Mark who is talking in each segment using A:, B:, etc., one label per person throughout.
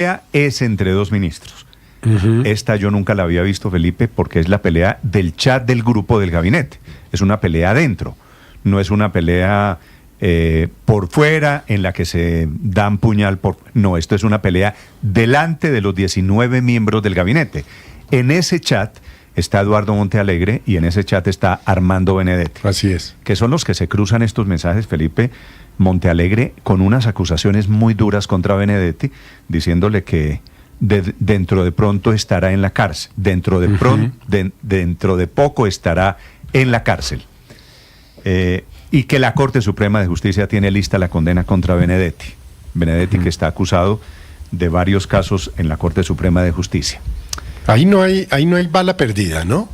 A: pelea es entre dos ministros. Esta yo nunca la había visto, Felipe, porque es la pelea del chat del grupo del gabinete. Es una pelea adentro, no es una pelea por fuera en la que se dan puñal por... No, esto es una pelea delante de los 19 miembros del gabinete. En ese chat está Eduardo Montealegre y en ese chat está Armando Benedetti.
B: Así es.
A: Que son los que se cruzan estos mensajes, Felipe. Montealegre con unas acusaciones muy duras contra Benedetti, diciéndole que dentro de pronto estará en la cárcel, dentro de poco estará en la cárcel, y que la Corte Suprema de Justicia tiene lista la condena contra Benedetti. Benedetti que está acusado de varios casos en la Corte Suprema de Justicia.
B: Ahí no hay bala perdida, ¿no?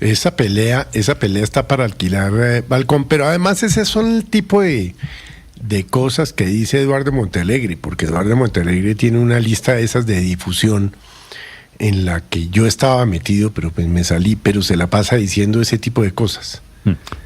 B: Esa pelea está para alquilar balcón, pero además ese son el tipo de cosas que dice Eduardo Montealegre, porque Eduardo Montealegre tiene una lista de esas de difusión en la que yo estaba metido, pero pues me salí, pero se la pasa diciendo ese tipo de cosas.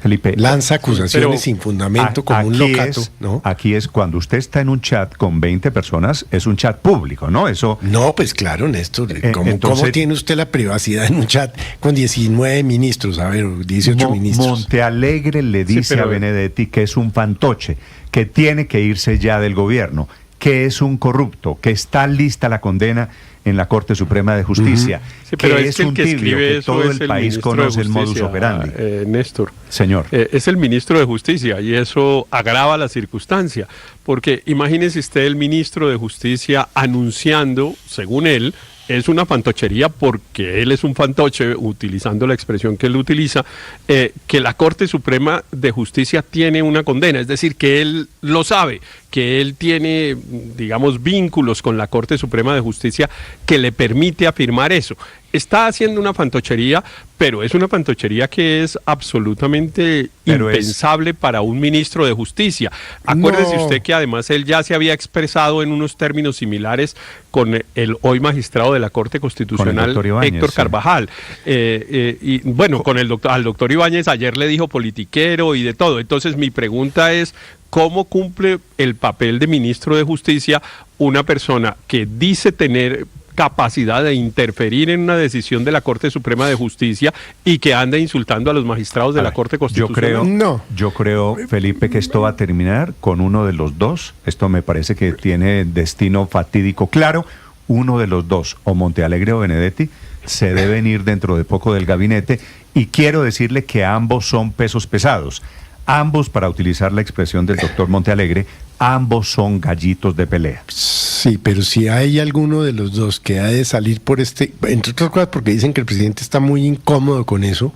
A: Felipe,
B: lanza acusaciones sin fundamento como un locato, ¿no?
A: Aquí es cuando usted está en un chat con 20 personas, es un chat público, ¿no? Eso.
B: No, pues claro, Néstor. ¿Cómo tiene usted la privacidad en un chat con 19 ministros? A ver, 18 ministros.
A: Montealegre le dice a Benedetti que es un fantoche, que tiene que irse ya del gobierno, que es un corrupto, que está lista la condena en la Corte Suprema de Justicia,
C: pero
A: que es un tibio, que todo el país conoce el modus operandi.
C: Néstor,
A: señor,
C: es el ministro de Justicia y eso agrava la circunstancia, porque imagínese usted el ministro de Justicia anunciando, según él, es una fantochería porque él es un fantoche, utilizando la expresión que él utiliza, que la Corte Suprema de Justicia tiene una condena, es decir, que él lo sabe, que él tiene, digamos, vínculos con la Corte Suprema de Justicia que le permite afirmar eso. Está haciendo una fantochería, pero es una fantochería que es absolutamente impensable para un ministro de Justicia. Acuérdese usted que además él ya se había expresado en unos términos similares con el hoy magistrado de la Corte Constitucional,
A: Ibáñez,
C: Héctor Carvajal. Y bueno, al doctor Ibáñez ayer le dijo politiquero y de todo. Entonces mi pregunta es, ¿cómo cumple el papel de ministro de Justicia una persona que dice tener capacidad de interferir en una decisión de la Corte Suprema de Justicia y que anda insultando a los magistrados de la Corte Constitucional?
A: Yo creo, Felipe, que esto va a terminar con uno de los dos. Esto me parece que tiene destino fatídico claro. Uno de los dos, o Montealegre o Benedetti, se deben ir dentro de poco del gabinete, y quiero decirle que ambos son pesos pesados. Ambos, para utilizar la expresión del doctor Montealegre, ambos son gallitos de pelea.
B: Sí, pero si hay alguno de los dos que ha de salir por entre otras cosas porque dicen que el presidente está muy incómodo con eso,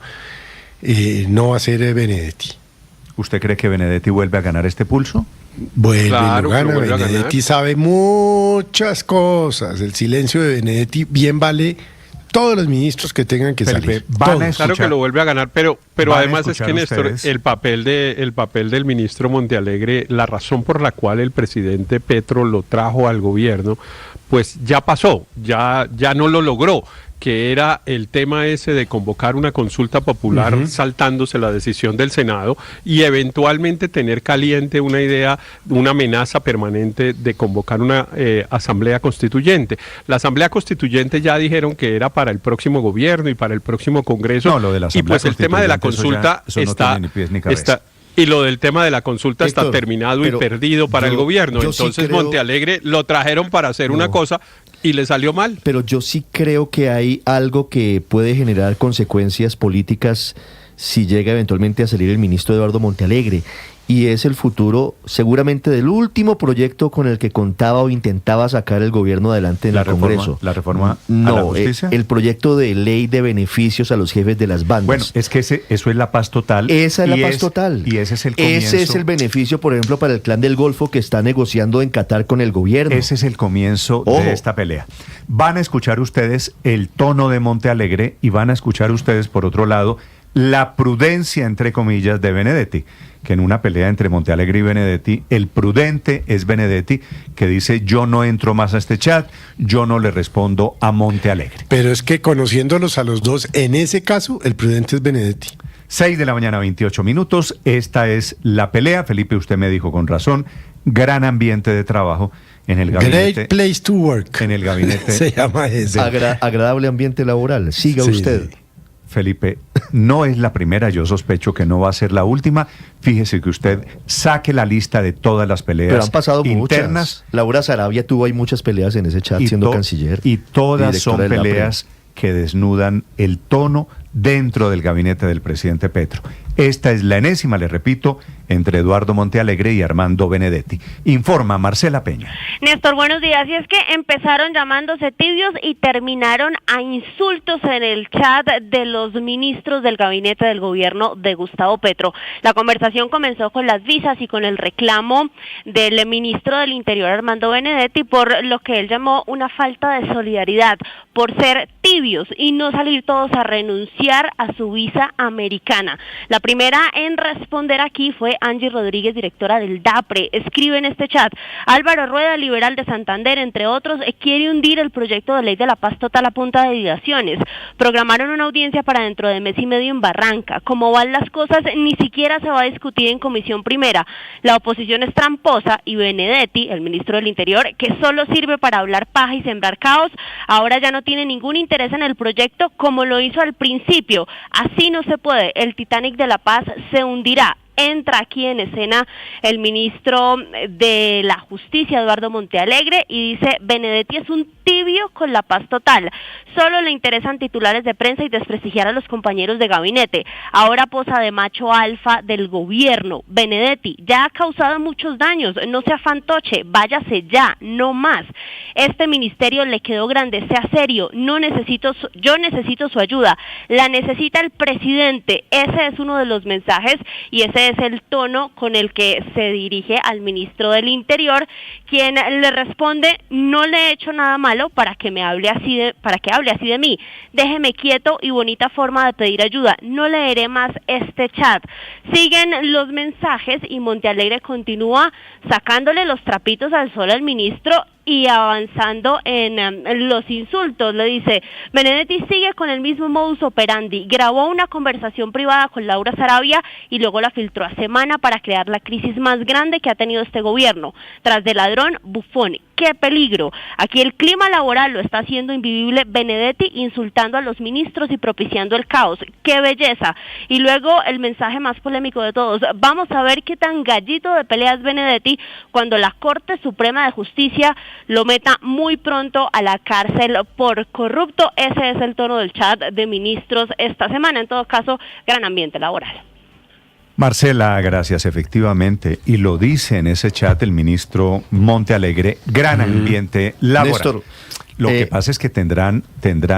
B: no va a ser Benedetti.
A: ¿Usted cree que Benedetti vuelve a ganar este pulso?
B: Claro, lo gana. Benedetti sabe muchas cosas. El silencio de Benedetti bien vale todos los ministros que tengan que salir.
C: Claro que lo vuelve a ganar, pero además es que, Néstor, el papel del ministro Montealegre, la razón por la cual el presidente Petro lo trajo al gobierno, pues ya pasó, ya no lo logró, que era el tema ese de convocar una consulta popular saltándose la decisión del Senado y eventualmente tener caliente una idea, una amenaza permanente de convocar una asamblea constituyente. La asamblea constituyente ya dijeron que era para el próximo gobierno y para el próximo Congreso.
A: No, lo de la asamblea,
C: y pues el tema de la consulta y lo del tema de la consulta está terminado y perdido para el gobierno. Entonces Montealegre lo trajeron para hacer una cosa y le salió mal.
D: Pero yo sí creo que hay algo que puede generar consecuencias políticas si llega eventualmente a salir el ministro Eduardo Montealegre, y es el futuro seguramente del último proyecto con el que contaba o intentaba sacar el gobierno adelante en el Congreso.
A: ¿La reforma a
D: la
A: justicia?
D: El proyecto de ley de beneficios a los jefes de las bandas.
A: Bueno, es que eso es la paz total.
D: Esa es la paz total.
A: Y ese es el comienzo.
D: Ese es el beneficio, por ejemplo, para el Clan del Golfo que está negociando en Qatar con el gobierno.
A: Ese es el comienzo de esta pelea. Van a escuchar ustedes el tono de Montealegre y van a escuchar ustedes, por otro lado, la prudencia, entre comillas, de Benedetti, que en una pelea entre Montealegre y Benedetti, el prudente es Benedetti, que dice: yo no entro más a este chat, yo no le respondo a Montealegre.
B: Pero es que conociéndolos a los dos, en ese caso, el prudente es Benedetti.
A: 6 de la mañana, 28 minutos, esta es la pelea. Felipe, usted me dijo con razón, gran ambiente de trabajo, en el gabinete.
B: Great place to work.
A: En el gabinete.
B: Se llama eso.
D: Agradable ambiente laboral. Siga
B: Sí,
D: usted.
B: sí.
A: Felipe, no es la primera, yo sospecho que no va a ser la última. Fíjese que usted saque la lista de todas las peleas
D: Pero han pasado
A: internas.
D: muchas. Laura Sarabia tuvo ahí muchas peleas en ese chat siendo canciller.
A: Y todas son
D: directora del
A: peleas que desnudan el tono dentro del gabinete del presidente Petro. Esta es la enésima, le repito, entre Eduardo Montealegre y Armando Benedetti. Informa Marcela Peña.
E: Néstor, buenos días. Y es que empezaron llamándose tibios y terminaron a insultos en el chat de los ministros del gabinete del gobierno de Gustavo Petro. La conversación comenzó con las visas y con el reclamo del ministro del Interior, Armando Benedetti, por lo que él llamó una falta de solidaridad, por ser tibios y no salir todos a renunciar a su visa americana. La primera en responder aquí fue Angie Rodríguez, directora del DAPRE. Escribe en este chat: Álvaro Rueda, liberal de Santander, entre otros, quiere hundir el proyecto de ley de la paz total a punta de dilaciones. Programaron una audiencia para dentro de mes y medio en Barranca. Como van las cosas, ni siquiera se va a discutir en comisión primera. La oposición es tramposa y Benedetti, el ministro del Interior, que solo sirve para hablar paja y sembrar caos, ahora ya no tiene ningún interés en el proyecto como lo hizo al principio. Así no se puede. El Titanic de la paz se hundirá. Entra aquí en escena el ministro de la Justicia, Eduardo Montealegre, y dice: Benedetti es un tibio con la paz total. Solo le interesan titulares de prensa y desprestigiar a los compañeros de gabinete. Ahora posa de macho alfa del gobierno. Benedetti ya ha causado muchos daños. No sea fantoche, váyase ya, no más. Este ministerio le quedó grande, sea serio. Yo necesito su ayuda. La necesita el presidente. Ese es uno de los mensajes y ese es el tono con el que se dirige al ministro del Interior, quien le responde: no le he hecho nada malo para que hable así de mí. Déjeme quieto, y bonita forma de pedir ayuda. No leeré más este chat. Siguen los mensajes y Montealegre continúa sacándole los trapitos al sol al ministro y avanzando en los insultos. Le dice: Benedetti sigue con el mismo modus operandi. Grabó una conversación privada con Laura Sarabia y luego la filtró a semana para crear la crisis más grande que ha tenido este gobierno. Tras de ladrón, bufón. ¡Qué peligro! Aquí el clima laboral lo está haciendo invivible Benedetti, insultando a los ministros y propiciando el caos. ¡Qué belleza! Y luego el mensaje más polémico de todos: vamos a ver qué tan gallito de pelea es Benedetti cuando la Corte Suprema de Justicia lo meta muy pronto a la cárcel por corrupto. Ese es el tono del chat de ministros esta semana. En todo caso, gran ambiente laboral.
A: Marcela, gracias, efectivamente. Y lo dice en ese chat el ministro Montealegre: gran ambiente laboral.
D: Néstor,
A: lo que pasa es que tendrán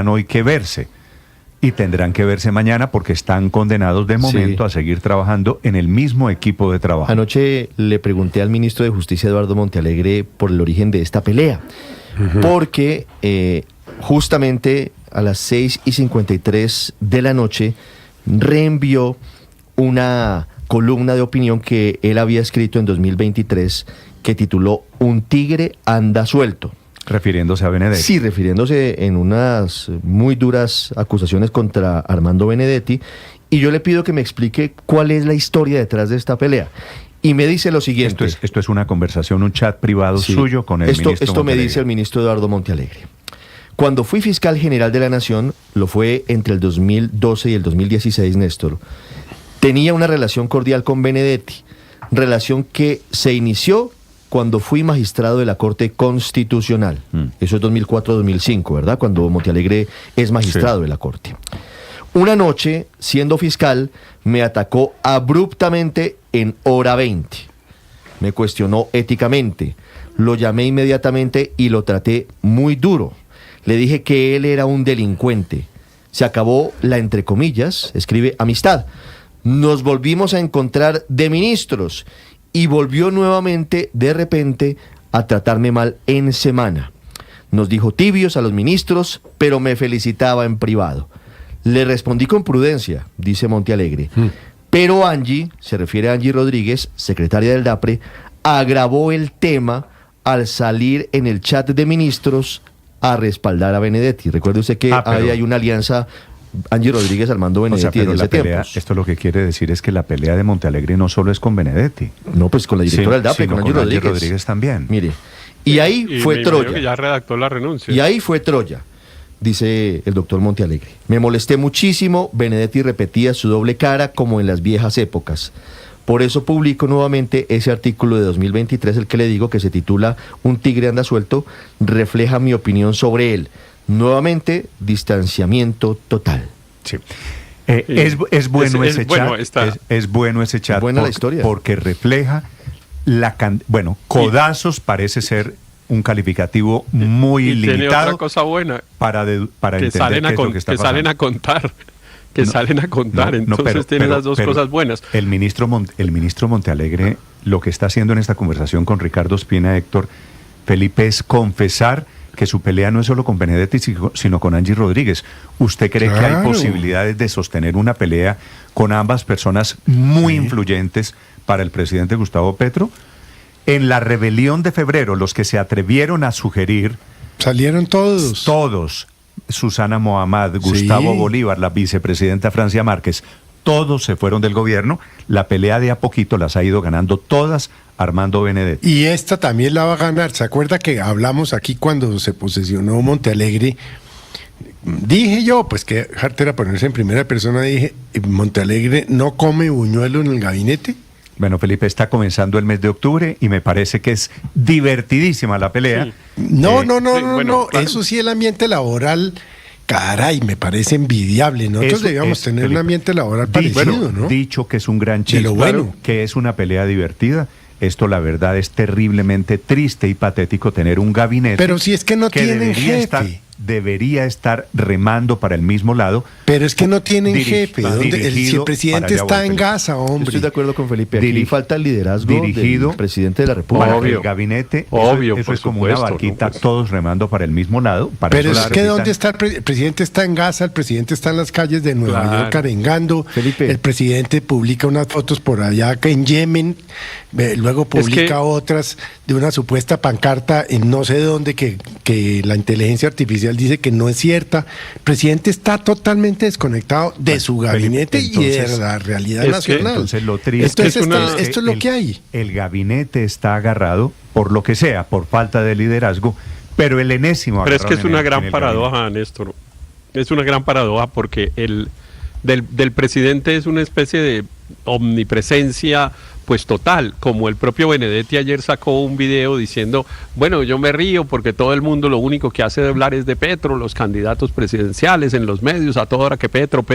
A: hoy que verse. Y tendrán que verse mañana porque están condenados de momento a seguir trabajando en el mismo equipo de trabajo.
D: Anoche le pregunté al ministro de Justicia, Eduardo Montealegre, por el origen de esta pelea. Porque justamente a las 6:53 de la noche reenvió una columna de opinión que él había escrito en 2023 que tituló "Un tigre anda suelto".
A: Refiriéndose a Benedetti.
D: Sí, refiriéndose en unas muy duras acusaciones contra Armando Benedetti. Y yo le pido que me explique cuál es la historia detrás de esta pelea. Y me dice lo siguiente.
A: Esto es una conversación, un chat privado suyo con el ministro
D: Esto me dice el ministro Eduardo Montealegre. Cuando fui fiscal general de la Nación, lo fue entre el 2012 y el 2016, Néstor, tenía una relación cordial con Benedetti. Relación que se inició cuando fui magistrado de la Corte Constitucional. Eso es 2004-2005, ¿verdad? Cuando Montealegre es magistrado de la Corte. Una noche, siendo fiscal, me atacó abruptamente en hora 20. Me cuestionó éticamente. Lo llamé inmediatamente y lo traté muy duro. Le dije que él era un delincuente. Se acabó la, entre comillas, escribe, amistad. Nos volvimos a encontrar de ministros y volvió nuevamente, de repente, a tratarme mal en semana. Nos dijo tibios a los ministros, pero me felicitaba en privado. Le respondí con prudencia, dice Montealegre. Pero Angie, se refiere a Angie Rodríguez, secretaria del DAPRE, agravó el tema al salir en el chat de ministros a respaldar a Benedetti. Recuerde usted que hay una alianza Angie Rodríguez, Armando Benedetti,
A: pero
D: desde
A: la pelea,
D: tiempos.
A: esto lo que quiere decir es que la pelea de Montealegre no solo es con Benedetti.
D: No, pues con la directora del DAPRE,
A: sino
D: con Angie Rodríguez.
A: Rodríguez también.
D: Mire, Y ahí fue
C: me imagino
D: Troya.
C: que ya redactó la renuncia.
D: Y ahí fue Troya, dice el doctor Montealegre. Me molesté muchísimo, Benedetti repetía su doble cara como en las viejas épocas. Por eso publico nuevamente ese artículo de 2023, el que le digo que se titula Un tigre anda suelto, refleja mi opinión sobre él. Nuevamente, distanciamiento total.
A: Sí. Es bueno ese chat. Es bueno ese chat.
D: Buena la historia.
A: Porque refleja codazos parece ser un calificativo muy limitado.
C: Tiene otra cosa buena.
A: Para entender
C: salen
A: qué es lo que está pasando.
C: salen a contar. Salen a contar, entonces tiene las dos cosas buenas.
A: El ministro Montealegre lo que está haciendo en esta conversación con Ricardo Ospina, Héctor, Felipe, es confesar que su pelea no es solo con Benedetti, sino con Angie Rodríguez. ¿Usted cree que hay posibilidades de sostener una pelea con ambas personas muy influyentes para el presidente Gustavo Petro? En la rebelión de febrero, los que se atrevieron a sugerir...
B: Salieron todos.
A: Todos. Susana Mohamed, Gustavo Bolívar, la vicepresidenta Francia Márquez, todos se fueron del gobierno. La pelea de a poquito las ha ido ganando todas Armando Benedetti.
B: Y esta también la va a ganar. ¿Se acuerda que hablamos aquí cuando se posesionó Montealegre? Dije yo, pues que Harter a ponerse en primera persona, dije, Montealegre no come buñuelo en el gabinete.
A: Bueno, Felipe, está comenzando el mes de octubre y me parece que es divertidísima la pelea.
B: Sí. No, eso sí, el ambiente laboral, caray, me parece envidiable. Nosotros debíamos tener Felipe, un ambiente laboral parecido, ¿no?
A: Dicho que es un gran chiste, que es una pelea divertida. Esto, la verdad, es terriblemente triste y patético tener un gabinete.
B: Pero si es que no tienen jefe.
A: Debería estar remando para el mismo lado.
B: Pero es que no tienen jefe. Si el presidente está en Gaza, hombre.
D: Estoy de acuerdo con Felipe. Aquí falta el liderazgo del presidente de la República.
A: Para el gabinete, eso es como una barquita,
C: pues,
A: todos remando para el mismo lado.
B: Pero es que ¿dónde está el presidente? Está en Gaza, el presidente está en las calles de Nueva York arengando.
D: Felipe.
B: El presidente publica unas fotos por allá en Yemen, luego publica otras de una supuesta pancarta en no sé dónde que la inteligencia artificial dice que no es cierta. El presidente está totalmente desconectado de su gabinete y de la realidad nacional.
A: Entonces lo triste
B: esto es lo que hay.
A: El gabinete está agarrado por lo que sea, por falta de liderazgo, pero el enésimo...
C: Pero es que es una gran paradoja, Néstor. Es una gran paradoja porque del presidente es una especie de omnipresencia pues total, como el propio Benedetti ayer sacó un video diciendo, bueno, yo me río porque todo el mundo lo único que hace de hablar es de Petro, los candidatos presidenciales en los medios, a toda hora que Petro,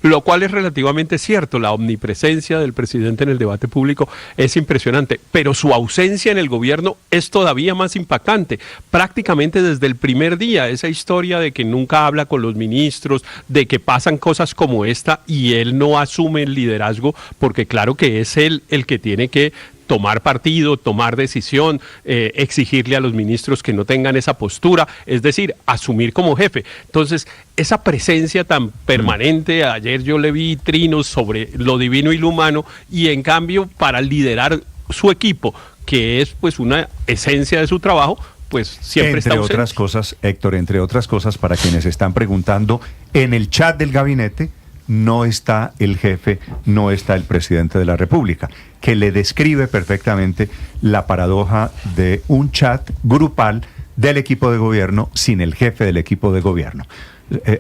C: lo cual es relativamente cierto. La omnipresencia del presidente en el debate público es impresionante, pero su ausencia en el gobierno es todavía más impactante. Prácticamente desde el primer día, esa historia de que nunca habla con los ministros, de que pasan cosas como esta y él no asume el liderazgo, porque claro que es él el que tiene que tomar partido, tomar decisión, exigirle a los ministros que no tengan esa postura, es decir, asumir como jefe. Entonces, esa presencia tan permanente, ayer yo le vi trinos sobre lo divino y lo humano, y en cambio, para liderar su equipo, que es pues una esencia de su trabajo, pues siempre está ausente.
A: Entre otras cosas, Héctor, para quienes están preguntando, en el chat del gabinete no está el jefe, no está el presidente de la República, que le describe perfectamente la paradoja de un chat grupal del equipo de gobierno sin el jefe del equipo de gobierno.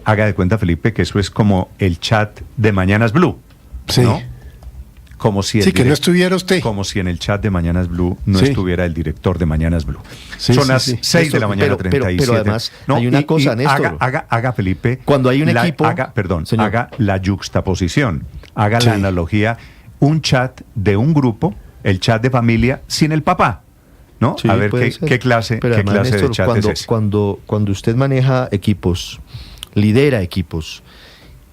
A: Haga de cuenta, Felipe, que eso es como el chat de Mañanas Blue, ¿no? Como si
B: que no estuviera usted.
A: Como si en el chat de Mañanas Blue no estuviera el director de Mañanas Blue. Son las 6 de la mañana, 37.
D: Pero además, hay una cosa, Néstor.
A: Haga, Felipe.
D: Cuando hay un equipo...
A: Haga la yuxtaposición. Haga la analogía. Un chat de un grupo, el chat de familia, sin el papá, ¿no?
D: Sí,
A: a ver qué clase
D: Néstor,
A: de chat es ese.
D: Cuando usted maneja equipos, lidera equipos,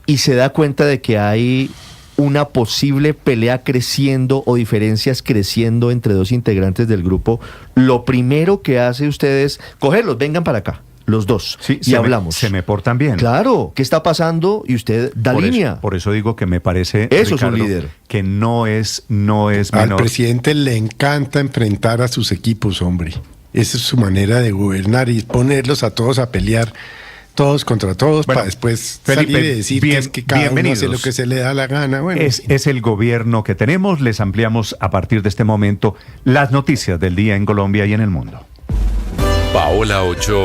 D: y se da cuenta de que hay una posible pelea creciendo o diferencias creciendo entre dos integrantes del grupo, lo primero que hace usted es cogerlos, vengan para acá, los dos, y hablamos.
A: Se me portan bien.
D: Claro, ¿qué está pasando? Y usted da línea.
A: Por eso digo que me parece,
D: eso,
A: Ricardo,
D: es un líder.
A: Que no es menor.
B: Al presidente le encanta enfrentar a sus equipos, hombre. Esa es su manera de gobernar y ponerlos a todos a pelear, todos contra todos, para después Felipe, salir y decir que cada uno hace lo que se le da la gana. Bueno,
A: es el gobierno que tenemos. Les ampliamos a partir de este momento las noticias del día en Colombia y en el mundo.
F: Paola Ochoa